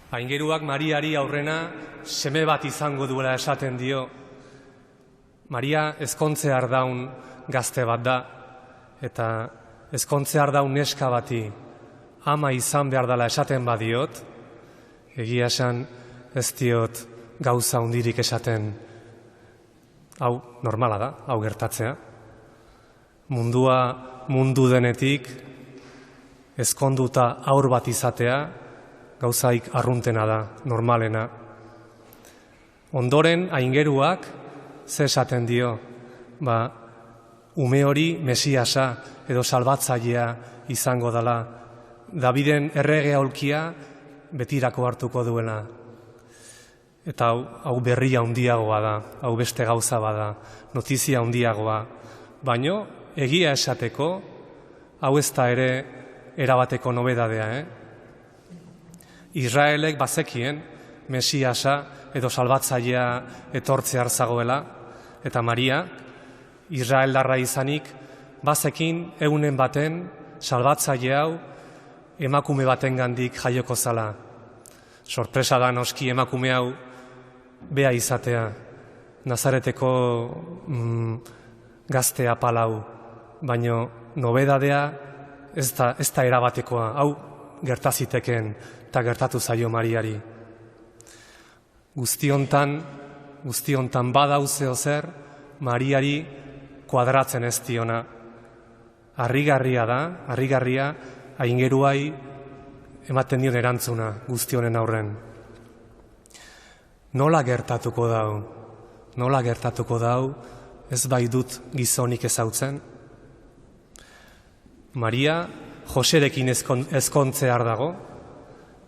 Aingeruak Mariari aurrena seme bat izango duela esaten dio. Maria ezkontze ardaun gazte bat da, eta ezkontze ardaun neska bati ama izan behar dela esaten badiot, egia esan ez diot gauza hundirik esaten. Hau normala da, hau gertatzea. Mundua mundu denetik ezkonduta aur bat izatea gauzaik arruntena da, normalena. Ondoren aingeruak ze esaten dio, ume hori Mesiasa edo salbatzailea izango dela, Daviden errege aulkia betirako hartuko duela. Eta hau berria handiagoa da, hau beste gauza bada, notizia handiagoa. Baino, egia esateko, hau ez da ere erabateko nobedadea, Israelek bazekien Mesiasa edo salbatzailea etortzear zagoela, eta Maria, Israeldarra izanik, bazekin egunen baten salbatzaile hau emakume batengandik jaioko zala. Sorpresa da noski emakume hau bea izatea, Nazareteko gazte apalau, baino nobedadea ez da erabatekoa, hau gertaziteken eta gertatu zaio Mariari. Guztiontan badau zeo zer, Mariari kuadratzen ez diona. Harrigarria da, harrigarria aingeruai ematen dion erantzuna guztionen aurren. Nola gertatuko dau, ez bai dut gizonik ezautzen? Maria Joserekin ezkontzear dago,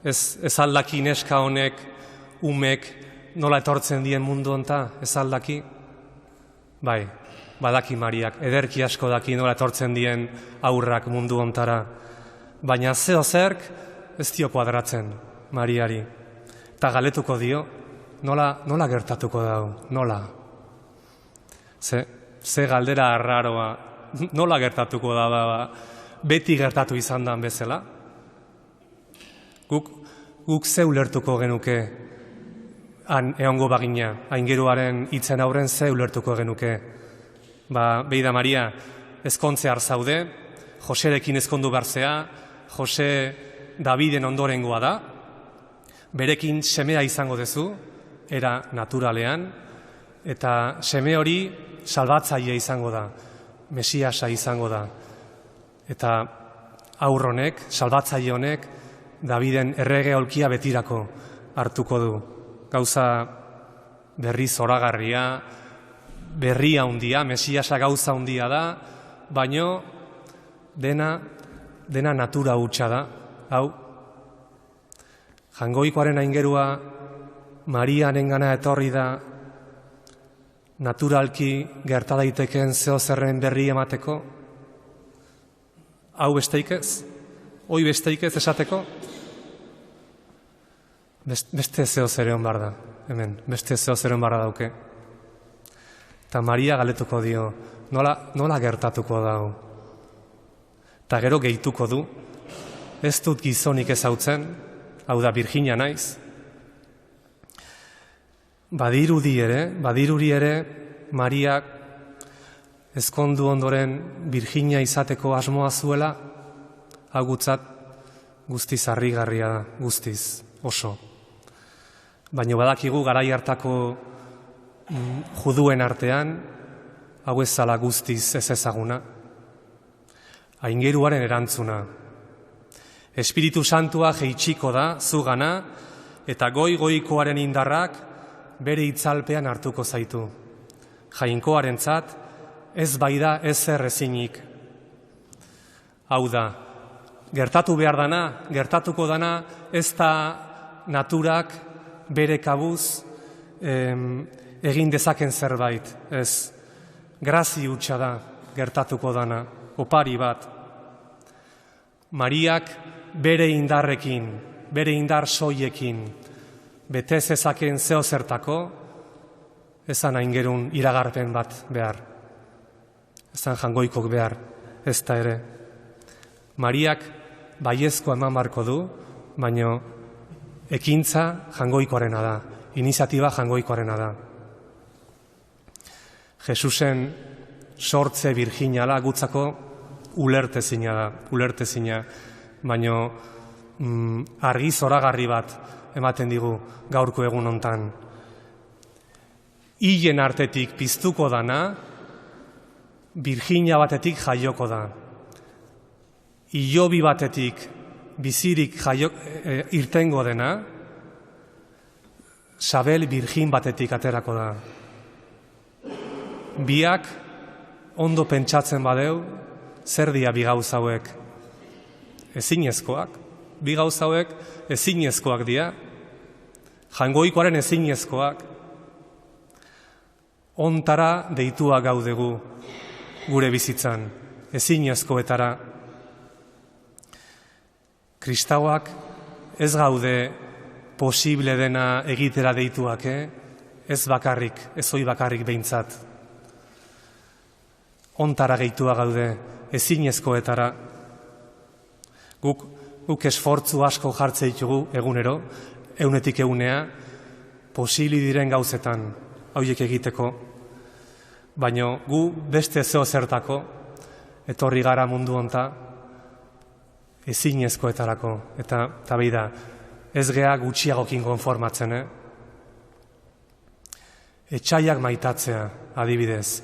ez aldaki neska honek, umek nola etortzen dien mundu honta, ez aldaki? Bai, badaki Mariak, ederki asko daki nola etortzen dien aurrak mundu hontara. Baina zeo zerk ez dio kuadratzen Mariari. Eta galetuko dio, nola gertatuko dau, nola? Ze galdera arraroa, nola gertatuko da, beti gertatu izan dan bezala? Guk ze ulertuko genuke han egongo bagina, aingeruaren hitzen aurren ze ulertuko genuke. Beida Maria, ezkontzear zaude, Joserekin ezkondu barzea, Jose Daviden ondorengoa da, berekin semea izango dezu, era naturalean, eta seme hori salbatzaile izango da, Mesiasa izango da. Eta aurronek, salbatzaile honek, Daviden errege aulkia betirako hartuko du. Gauza berri zoragarria, berria handia, Mesiasa gauza handia da, baino dena natura hutsa da. Hau, Jangoikoaren aingerua Marianengana etorri da naturalki gerta daiteken zeo zerren berri emateko? Hau besteik ez? Hoi besteik ez esateko? Beste zeo zereon bar da, hemen, beste zeo zereon barra dauke. Eta Maria galetuko dio, nola gertatuko dau? Eta gero gehituko du, ez dut gizonik ezautzen, hau da Virginia naiz. Badirudi ere, Mariak ezkondu ondoren Virginia izateko asmoa zuela, hau gutzat guztiz harrigarria da, guztiz, oso. Baina badakigu garai hartako juduen artean, hau ez zala guztiz ez ezaguna. Aingeruaren erantzuna. Espiritu Santua jeitsiko da zugana, eta goikoaren indarrak bere itzalpean hartuko zaitu. Jainkoarentzat ez baida ezer ezinik. Hau da, gertatu behar dana, gertatuko dana, ez da naturak bere kabuz egin dezaken zerbait. Ez, grazi hutsa da gertatuko dana, opari bat. Mariak bere indarrekin, bere indar soiekin, bete zezaken zeo zertako, ezan aingerun iragarpen bat behar. Ezan jangoikok behar, ez da ere. Mariak baiezko eman barko du, baino ekintza Jangoikoarena da, iniziatiba Jangoikoarena da. Jesusen sortze birjinala gutzako ulertezina da, ulertezina, baino argi zoragarri bat ematen digu gaurko egun hontan. Hilen artetik piztuko dana, birjina batetik jaioko da. Ilobi batetik bizirik irtengo dena, Sabel birjin batetik aterako da. Biak ondo pentsatzen badeu, zer dia bi gauza hauek? Ezinezkoak. Bi gauza hauek ezinezkoak dira. Jangoikoaren ezinezkoak. Ontara deitua gaudegu gure bizitzan, ezinezkoetara. Kristauak ez gaude posible dena egitera deituak, ez bakarrik, ez hoi bakarrik behintzat. Ontara geitua gaude, ezinezkoetara. Guk esfortzu asko jartze ditugu egunero, egunetik egunea, posibili diren gauzetan, hauiek egiteko. Baina gu beste zeo zertako, etorri gara mundu honta, ezinezkoetarako. Eta behi da, ez gea gutxiagokin konformatzen, Etxaiak maitatzea, adibidez.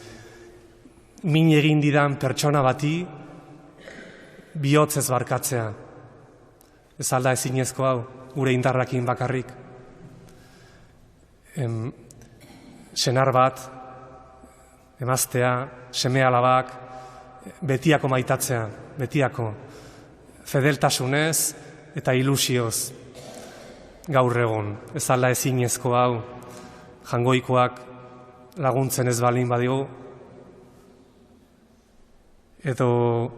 Min egin didan pertsona bati, bihotzez barkatzea. Ez alda ezinezko hau, gure indarrakin bakarrik. Senar bat, emaztea, seme alabak, betiako maitatzea, betiako. Fedeltasunez eta ilusioz. Gaur egun, ez alda ezinezko hau, Jangoikoak laguntzen ez balin badigu, edo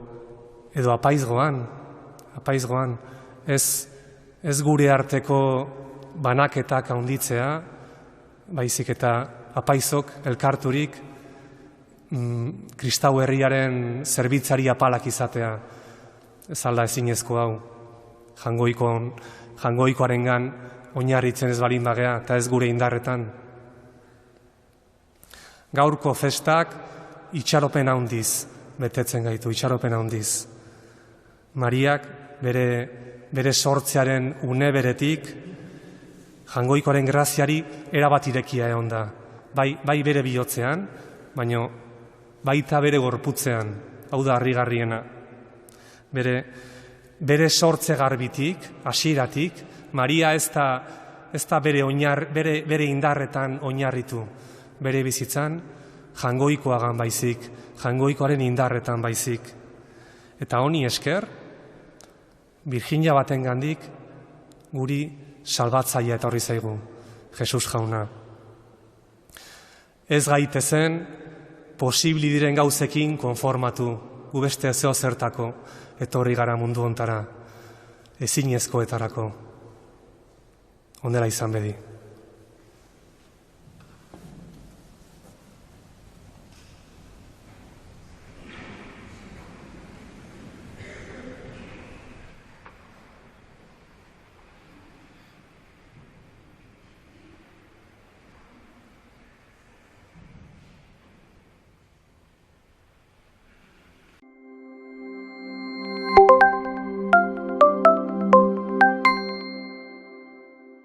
apaizgoan, ez gure arteko banaketak handitzea, baizik eta apaizok elkarturik kristau herriaren zerbitzari apalak izatea, ez alda ezinezko hau, Jangoikoarengan oinarritzen ez balin bagea, eta ez gure indarretan. Gaurko festak itxaropen handiz betetzen gaitu, itxaropen handiz. Mariak bere sortzearen une beretik, Jangoikoaren graziari erabat irekia egon da. Bai bere bihotzean, baina baita bere gorputzean, hau da harrigarriena. Bere sortze garbitik, hasieratik, Maria ez da bere indarretan oinarritu, bere bizitzan, Jangoikoagan baizik, Jangoikoaren indarretan baizik. Eta honi esker, Birjina baten gandik, guri salbatzaia etorri zaigu, Jesus jauna. Ez gaitezen, posibili diren gauzekin konformatu, gu beste zeo zertako, etorri gara mundu hontara, ezinezkoetarako. Ondela izan bedi.